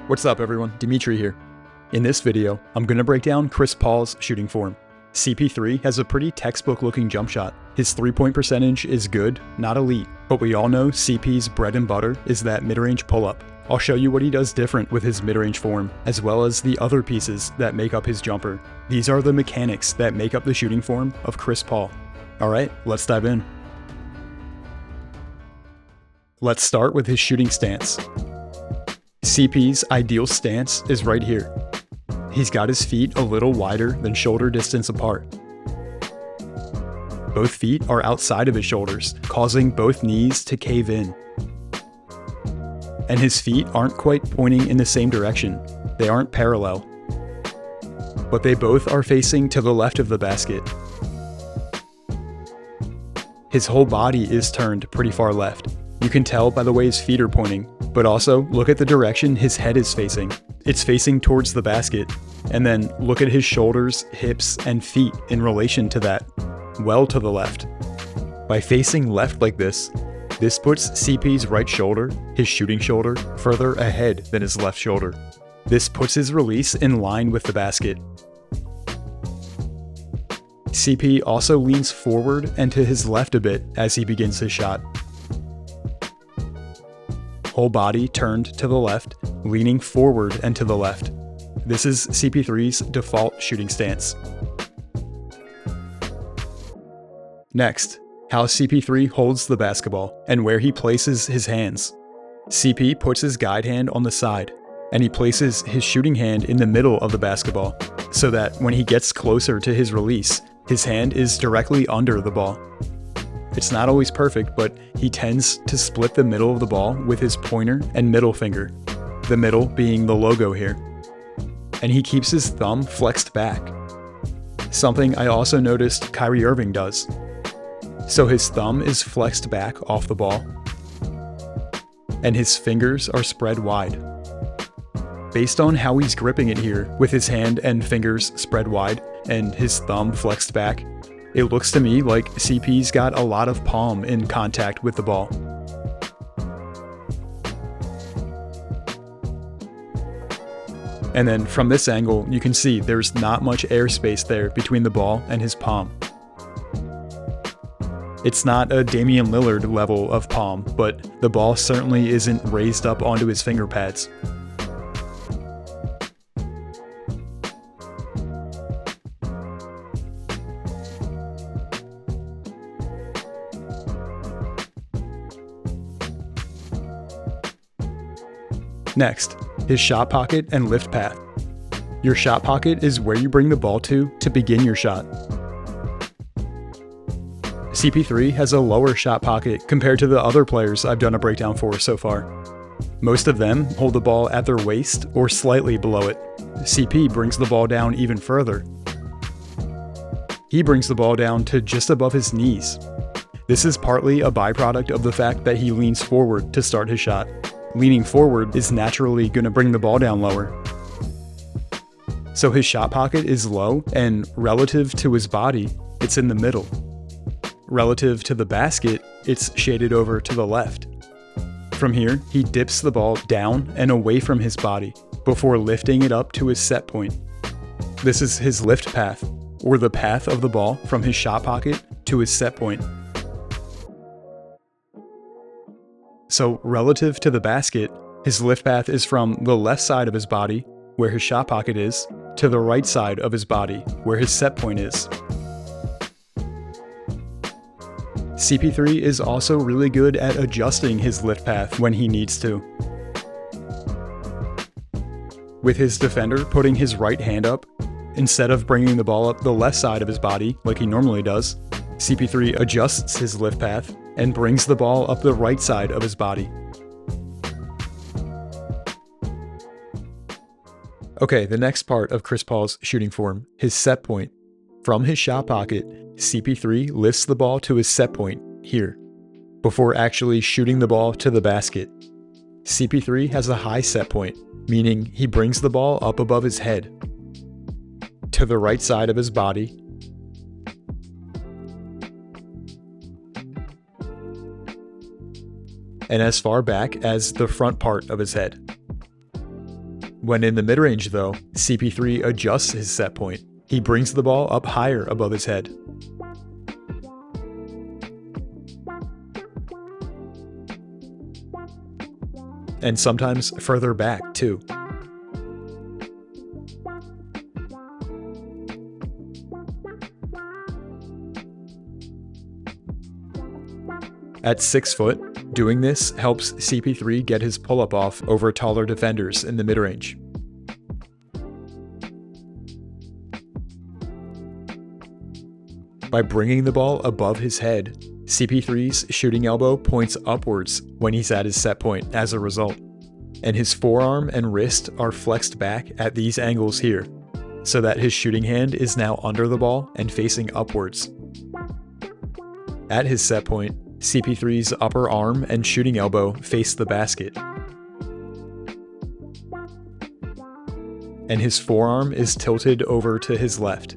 What's up everyone, Dimitri here. In this video, I'm going to break down Chris Paul's shooting form. CP3 has a pretty textbook looking jump shot. His 3-point percentage is good, not elite, but we all know CP's bread and butter is that mid-range pull-up. I'll show you what he does different with his mid-range form, as well as the other pieces that make up his jumper. These are the mechanics that make up the shooting form of Chris Paul. Alright, let's dive in. Let's start with his shooting stance. CP's ideal stance is right here. He's got his feet a little wider than shoulder distance apart. Both feet are outside of his shoulders, causing both knees to cave in. And his feet aren't quite pointing in the same direction. They aren't parallel. But they both are facing to the left of the basket. His whole body is turned pretty far left. You can tell by the way his feet are pointing, but also look at the direction his head is facing. It's facing towards the basket. And then look at his shoulders, hips, and feet in relation to that, well to the left. By facing left like this puts CP's right shoulder, his shooting shoulder, further ahead than his left shoulder. This puts his release in line with the basket. CP also leans forward and to his left a bit as he begins his shot. Whole body turned to the left, leaning forward and to the left. This is CP3's default shooting stance. Next, how CP3 holds the basketball and where he places his hands. CP puts his guide hand on the side, and he places his shooting hand in the middle of the basketball, so that when he gets closer to his release, his hand is directly under the ball. It's not always perfect, but he tends to split the middle of the ball with his pointer and middle finger, the middle being the logo here. And he keeps his thumb flexed back, something I also noticed Kyrie Irving does. So his thumb is flexed back off the ball, and his fingers are spread wide. Based on how he's gripping it here, with his hand and fingers spread wide and his thumb flexed back, it looks to me like CP's got a lot of palm in contact with the ball. And then from this angle, you can see there's not much airspace there between the ball and his palm. It's not a Damian Lillard level of palm, but the ball certainly isn't raised up onto his finger pads. Next, his shot pocket and lift path. Your shot pocket is where you bring the ball to begin your shot. CP3 has a lower shot pocket compared to the other players I've done a breakdown for so far. Most of them hold the ball at their waist or slightly below it. CP brings the ball down even further. He brings the ball down to just above his knees. This is partly a byproduct of the fact that he leans forward to start his shot. Leaning forward is naturally going to bring the ball down lower. So his shot pocket is low, and relative to his body, it's in the middle. Relative to the basket, it's shaded over to the left. From here, he dips the ball down and away from his body before lifting it up to his set point. This is his lift path, or the path of the ball from his shot pocket to his set point. So relative to the basket, his lift path is from the left side of his body, where his shot pocket is, to the right side of his body, where his set point is. CP3 is also really good at adjusting his lift path when he needs to. With his defender putting his right hand up, instead of bringing the ball up the left side of his body like he normally does, CP3 adjusts his lift path and brings the ball up the right side of his body. Okay, the next part of Chris Paul's shooting form, his set point. From his shot pocket, CP3 lifts the ball to his set point, here, before actually shooting the ball to the basket. CP3 has a high set point, meaning he brings the ball up above his head, to the right side of his body, and as far back as the front part of his head. When in the mid-range though, CP3 adjusts his set point. He brings the ball up higher above his head. And sometimes further back too. At 6 foot, doing this helps CP3 get his pull-up off over taller defenders in the mid-range. By bringing the ball above his head, CP3's shooting elbow points upwards when he's at his set point as a result, and his forearm and wrist are flexed back at these angles here, so that his shooting hand is now under the ball and facing upwards. At his set point, CP3's upper arm and shooting elbow face the basket, and his forearm is tilted over to his left.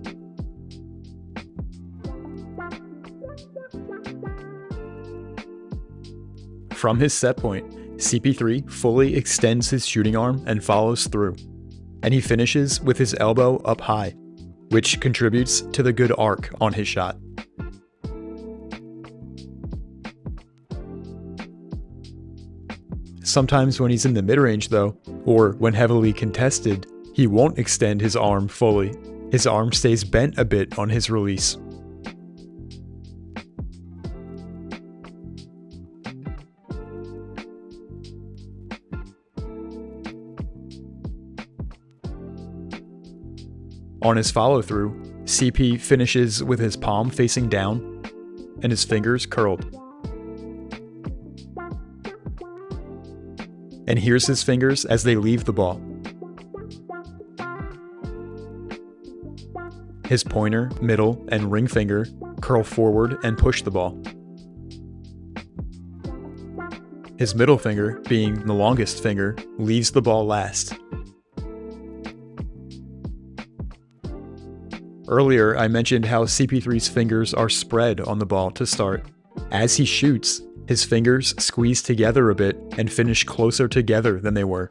From his set point, CP3 fully extends his shooting arm and follows through, and he finishes with his elbow up high, which contributes to the good arc on his shot. Sometimes when he's in the mid-range though, or when heavily contested, he won't extend his arm fully. His arm stays bent a bit on his release. On his follow-through, CP finishes with his palm facing down and his fingers curled. And here's his fingers as they leave the ball. His pointer, middle, and ring finger curl forward and push the ball. His middle finger, being the longest finger, leaves the ball last. Earlier, I mentioned how CP3's fingers are spread on the ball to start. As he shoots, his fingers squeeze together a bit and finish closer together than they were.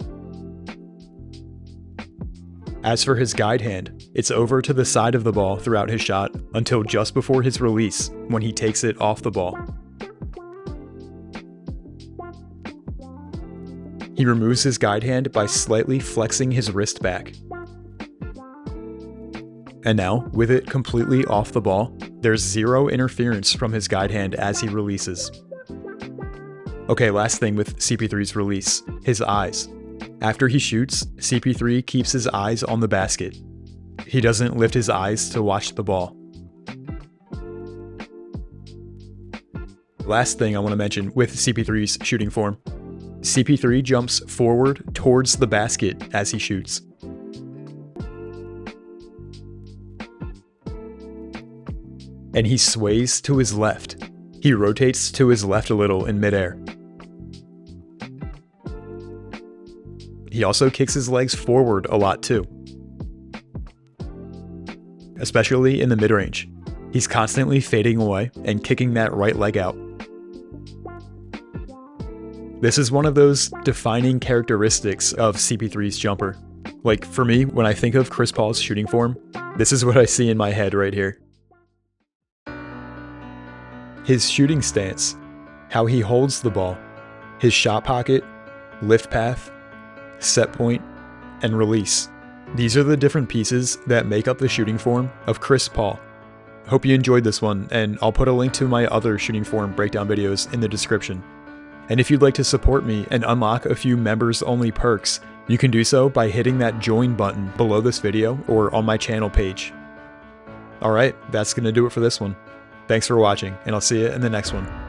As for his guide hand, it's over to the side of the ball throughout his shot until just before his release, when he takes it off the ball. He removes his guide hand by slightly flexing his wrist back. And now, with it completely off the ball, there's zero interference from his guide hand as he releases. Okay, last thing with CP3's release, his eyes. After he shoots, CP3 keeps his eyes on the basket. He doesn't lift his eyes to watch the ball. Last thing I want to mention with CP3's shooting form. CP3 jumps forward towards the basket as he shoots. And he sways to his left. He rotates to his left a little in midair. He also kicks his legs forward a lot too, especially in the mid-range. He's constantly fading away and kicking that right leg out. This is one of those defining characteristics of CP3's jumper. Like for me, when I think of Chris Paul's shooting form, this is what I see in my head right here. His shooting stance, how he holds the ball, his shot pocket, lift path, set point, and release. These are the different pieces that make up the shooting form of Chris Paul. Hope you enjoyed this one, and I'll put a link to my other shooting form breakdown videos in the description. And if you'd like to support me and unlock a few members-only perks, you can do so by hitting that join button below this video or on my channel page. Alright, that's gonna do it for this one. Thanks for watching, and I'll see you in the next one.